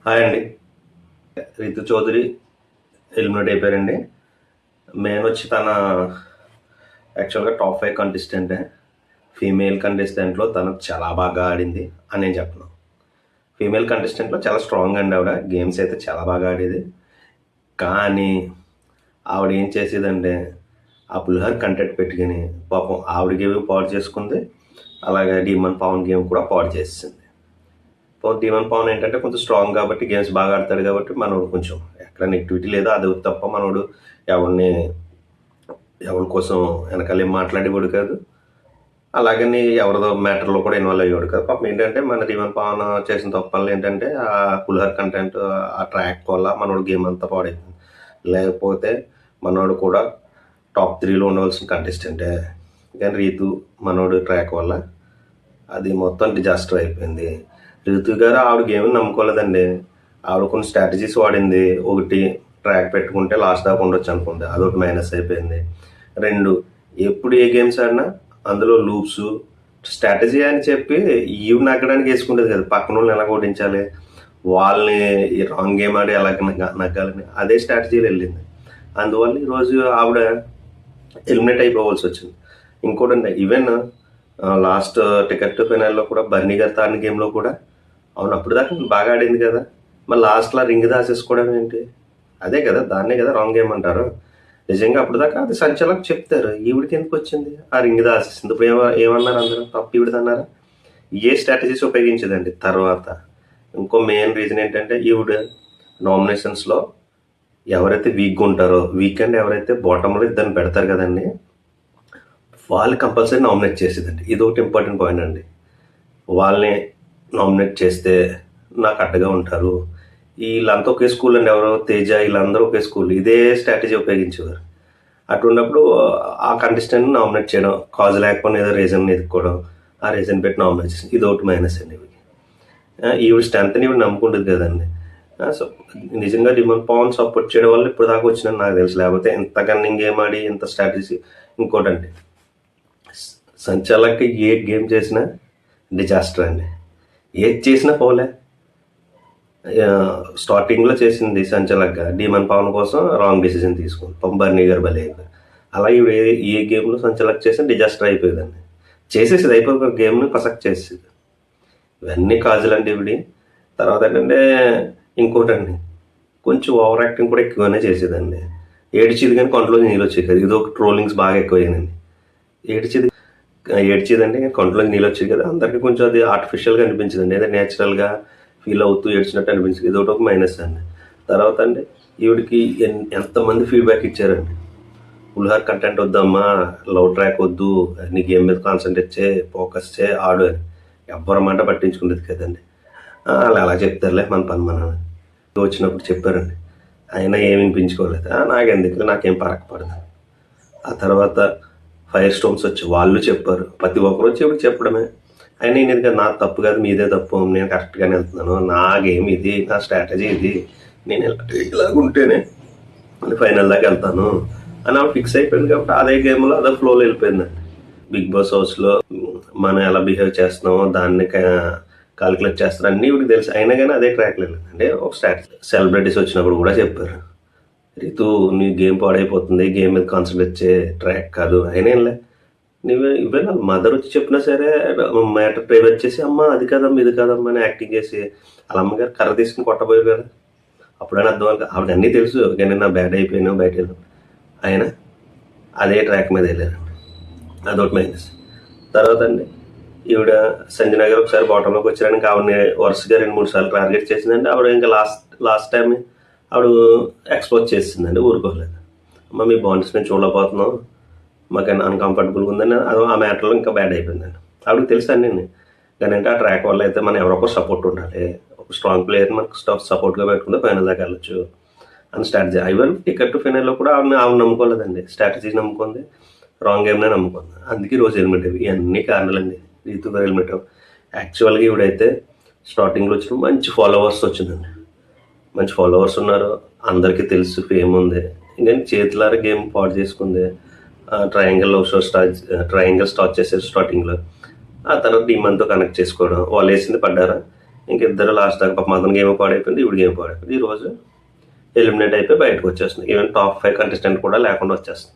Hi అండి. Ritu Chowdary eliminate అయిపోయారండి. Main వచ్చి తన యాక్చువల్గా టాప్ 5 కంటెస్టెంటే. ఫీమేల్ కంటెస్టెంట్లో తను చాలా బాగా ఆడింది అని నేను చెప్పను. ఫీమేల్ కంటెస్టెంట్లో చాలా స్ట్రాంగ్ అండి ఆవిడ. గేమ్స్ అయితే చాలా బాగా ఆడేది. కానీ ఆవిడ ఏం చేసేదంటే ఆ పులిహోర కంటెంట్ పెట్టుకుని పాపం ఆవిడ గేమ్ పాడు చేసుకుంది. అలాగే డీమన్ పవన్ గేమ్ కూడా పాడు చేసింది. డీమన్ పవన్ ఏంటంటే కొంచెం స్ట్రాంగ్ కాబట్టి గేమ్స్ బాగా ఆడతాడు కాబట్టి మనోడు కొంచెం ఎక్కడ నెగిటివిటీ లేదో అది తప్ప మనోడు ఎవరి కోసం వెనకాల మాట్లాడేవాడు కాదు. అలాగని ఎవరిదో మ్యాటర్లో కూడా ఇన్వాల్వ్ అయ్యేవాడు కాదు. పాపం ఏంటంటే మన డీమన్ పవన్ చేసిన తప్పలు ఏంటంటే ఆ పులిహోర కంటెంట్ ఆ ట్రాక్ వల్ల మనోడు గేమ్ అంతా పాడైపోయింది. లేకపోతే మనోడు కూడా టాప్ 3లో ఉండవలసిన కంటెస్టెంటే. కానీ రీతు మనోడు ట్రాక్ వల్ల అది మొత్తం డిజాస్టర్ అయిపోయింది. రితు గారు ఆవిడ గేమ్ నమ్ముకోలేదండి. ఆవిడ కొన్ని స్ట్రాటజీస్ వాడింది. ఒకటి, ట్రాక్ పెట్టుకుంటే లాస్ట్ దాకా ఉండొచ్చు అనుకుంది, అదొకటి మైనస్ అయిపోయింది. 2, ఎప్పుడు ఏ గేమ్స్ ఆడినా అందులో లూప్స్ స్ట్రాటజీ అని చెప్పి ఈవి నగ్గడానికి వేసుకుంటుంది కదా, పక్కన వాళ్ళని ఎలా ఓడించాలి, వాళ్ళని రాంగ్ గేమ్ ఆడి ఎలా నగ్గాలని అదే స్ట్రాటజీలు వెళ్ళింది. అందువల్ల ఈరోజు ఆవిడ ఎలిమినేట్ అయిపోవాల్సి వచ్చింది. ఇంకోటండి, ఈవెన్ లాస్ట్ టికెట్ ఫైనల్లో కూడా బర్నీ గారు తాడిన గేమ్లో కూడా అవును అప్పుడు దాకా బాగా ఆడింది కదా, మరి లాస్ట్లో రింగ్ దాసేసుకోవడం ఏంటి? అదే కదా, దాన్నే కదా రాంగ్ గేమ్ అంటారు. నిజంగా అప్పుడు దాకా అది సంచలకు చెప్తారు, ఈవిడికి ఎందుకు వచ్చింది ఆ రింగ్ దాసేసింది. ఇప్పుడు ఏమన్నారు అందరూ, తప్పు ఈవిడది అన్నారా? ఏ స్ట్రాటజీస్ ఉపయోగించదండి. తర్వాత ఇంకో మెయిన్ రీజన్ ఏంటంటే ఈవిడ నామినేషన్స్లో ఎవరైతే వీక్గా ఉంటారో, వీకెండ్ ఎవరైతే బాటంలో ఇద్దరిని పెడతారు కదండి, వాళ్ళు కంపల్సరీ నామినేట్ చేసేదండి. ఇది ఒకటి ఇంపార్టెంట్ పాయింట్ అండి. వాళ్ళని నామినేట్ చేస్తే నాకు అడ్డగా ఉంటారు. వీళ్ళంతా ఒకే స్కూల్ అండి, ఎవరో తేజ వీళ్ళందరూ ఒకే స్కూల్, ఇదే స్ట్రాటజీ ఉపయోగించేవారు. అటువంటిప్పుడు ఆ కంటెస్టెంట్ని నామినేట్ చేయడం, కాజ్ లేకపోయినా ఏదో రీజన్ ఎదుర్కోవడం, ఆ రీజన్ పెట్టి నామినేట్ చేసి ఇది ఒకటి మైనస్ అండి. ఈవిడ స్ట్రెంత్ని ఈవిడ నమ్ముకుంటుంది కదండి. సో నిజంగా డిమన్ పవన్ సపోర్ట్ చేయడం వల్ల ఇప్పుడు దాకా వచ్చిందని నాకు తెలుసు. లేకపోతే ఎంత గన్నింగ్ గేమ్ ఆడి ఎంత స్ట్రాటజీ. ఇంకోటండి, సంచాలకి ఏ గేమ్ చేసినా డిజాస్టర్ అండి. ఏది చేసినా పోలే. స్టార్టింగ్లో చేసింది సంచలక్గా డీమన్ పవన్ కోసం రాంగ్ డెసిజన్ తీసుకుంది, బర్నీ గారు బలి అయిపోయింది. అలాగే ఏ గేమ్లో సంచలక్ చేసినా డిజాస్టర్ అయిపోయేదండి. చేసేసేది అయిపోయి గేమ్ని పసక్ చేసేది. ఇవన్నీ కాజులండి ఇవిడి. తర్వాత ఏంటంటే ఇంకోటండి, కొంచెం ఓవర్ యాక్టింగ్ కూడా ఎక్కువగానే చేసేదండి. ఏడ్చిది కానీ కంట్రోల్ నీళ్ళు వచ్చేది కదా, ఇది ఒక ట్రోలింగ్స్ బాగా ఎక్కువయ్యానండి. ఏడ్చేదండి కంట్రోల్ నీళ్ళు వచ్చేది కదా, అందరికీ కొంచెం అది ఆర్టిఫిషియల్గా అనిపించిందండి, అదే నేచురల్గా ఫీల్ అవుతూ ఏడ్చినట్టు అనిపించింది. ఇది ఒకటి మైనస్ అండి. తర్వాత అండి, ఈవిడికి ఎంతమంది ఫీడ్బ్యాక్ ఇచ్చారండి, పులిహోర కంటెంట్ వద్దమ్మా, లవ్ ట్రాక్ వద్దు, నీ గేమ్ మీద కాన్సన్ట్రేట్ చే, ఫోకస్ చే, ఆడు అని ఎవ్వరి మాట పట్టించుకునేది కదండి. వాళ్ళు అలా చెప్తారులే, మన పని మన వచ్చినప్పుడు చెప్పారండి, అయినా ఏమి వినిపించుకోలేదు. నాకెందుకు, నాకేం పడదు. ఆ తర్వాత ఫైర్ స్టోన్స్ వచ్చి వాళ్ళు చెప్పారు, ప్రతి ఒక్కరు వచ్చి ఇప్పుడు చెప్పడమే. అయినా నేను ఇది నా తప్పు కాదు, మీదే తప్పు, నేను కరెక్ట్గానే వెళ్తున్నాను, నా గేమ్ ఇది, నా స్ట్రాటజీ ఇది, నేను ఇలాగుంటేనే ఫైనల్ దాకా వెళ్తాను అని ఆవిడ ఫిక్స్ అయిపోయింది. కాబట్టి అదే గేమ్లో అదే ఫ్లోలో వెళ్ళిపోయిందండి. బిగ్ బాస్ హౌస్లో మనం ఎలా బిహేవ్ చేస్తున్నామో దాన్ని కాలిక్యులేట్ చేస్తారు అన్నీ ఇవిడికి తెలుసు. అయినా కానీ అదే ట్రాక్లో వెళ్ళింది. అంటే ఒక స్ట్రాటజీ. సెలబ్రిటీస్ వచ్చినప్పుడు కూడా చెప్పారు, రితు నీ గేమ్ పాడైపోతుంది, గేమ్ మీద కాన్సన్ట్రేట్ చే, ట్రాక్ కాదు. అయినా నువ్వు ఇవ్వే మదర్ వచ్చి చెప్పినా సరే మ్యాటర్ ప్రైవేట్ చేసి అమ్మ అది కాదమ్మా ఇది కాదమ్మా అని యాక్టింగ్ చేసి వాళ్ళ అమ్మగారు కర్ర తీసుకుని కొట్టబోయారు కదా, అప్పుడైనా అర్థం అవ్వాలి. ఆవిడ అన్నీ తెలుసు, కానీ నా బ్యాడ్ అయిపోయాను బయట వెళ్ళాను. అయినా అదే ట్రాక్ మీద వెళ్ళారండి, అదొకటి మైనస్. తర్వాత అండి, ఈవిడ సంజన గారు ఒకసారి బాటంలోకి వచ్చారని ఆవిడని వరుసగా 2-3 సార్లు టార్గెట్ చేసిందండి. ఆవిడ ఇంకా లాస్ట్ టైం ఆవిడ ఎక్స్పోజ్ చేసిందండి, ఊరుకోలేదు. అమ్మ మీ బాండ్స్ నేను చూడలేకపోతున్నాం, మాకు అన్కంఫర్టబుల్గా ఉందని ఆ మ్యాటర్లో ఇంకా బ్యాడ్ అయిపోయిందండి. ఆవిడకి తెలుసు అన్నీ. కానీ అంటే ఆ ట్రాక్ వల్ల అయితే మనం ఎవరొకరు సపోర్ట్ ఉండాలి, ఒక స్ట్రాంగ్ ప్లేయర్ని మనకు సపోర్ట్గా పెట్టుకుంటే ఫైనల్ దాకా వెళ్ళొచ్చు అని స్ట్రాటజీ. ఈవెన్ టికెట్ ఫైనల్లో కూడా ఆవిడ నమ్ముకోలేదండి, స్ట్రాటజీ నమ్ముకుంది, రాంగ్ గేమ్నే నమ్ముకుంది. అందుకే ఈరోజు హెల్మెట్ అవి ఇవన్నీ కారణాలండి. రీతు గారు హెల్మెట్ యాక్చువల్గా ఈవిడైతే స్టార్టింగ్లో వచ్చిన మంచి ఫాలోవర్స్ వచ్చిందండి, మంచి ఫాలోవర్స్ ఉన్నారు, అందరికీ తెలుసు, ఫేమ్ ఉంది. ఇంకా చేతులారా గేమ్ పాడు చేసుకుంది. ట్రయాంగిల్ స్టార్ట్ చేశారు స్టార్టింగ్లో. ఆ తర్వాత డీమన్తో కనెక్ట్ చేసుకోవడం, వాళ్ళు వేసింది పడ్డారా, ఇంకిద్దరు లాస్ట్ దాకా పాపం అతని గేమ్ పాడైపోయింది, ఈవిడ గేమ్ పాడైపోయింది. ఈరోజు ఎలిమినేట్ అయిపోయి బయటకు వచ్చేస్తుంది. ఈవెన్ టాప్ 5 కంటెస్టెంట్ కూడా లేకుండా వచ్చేస్తుంది.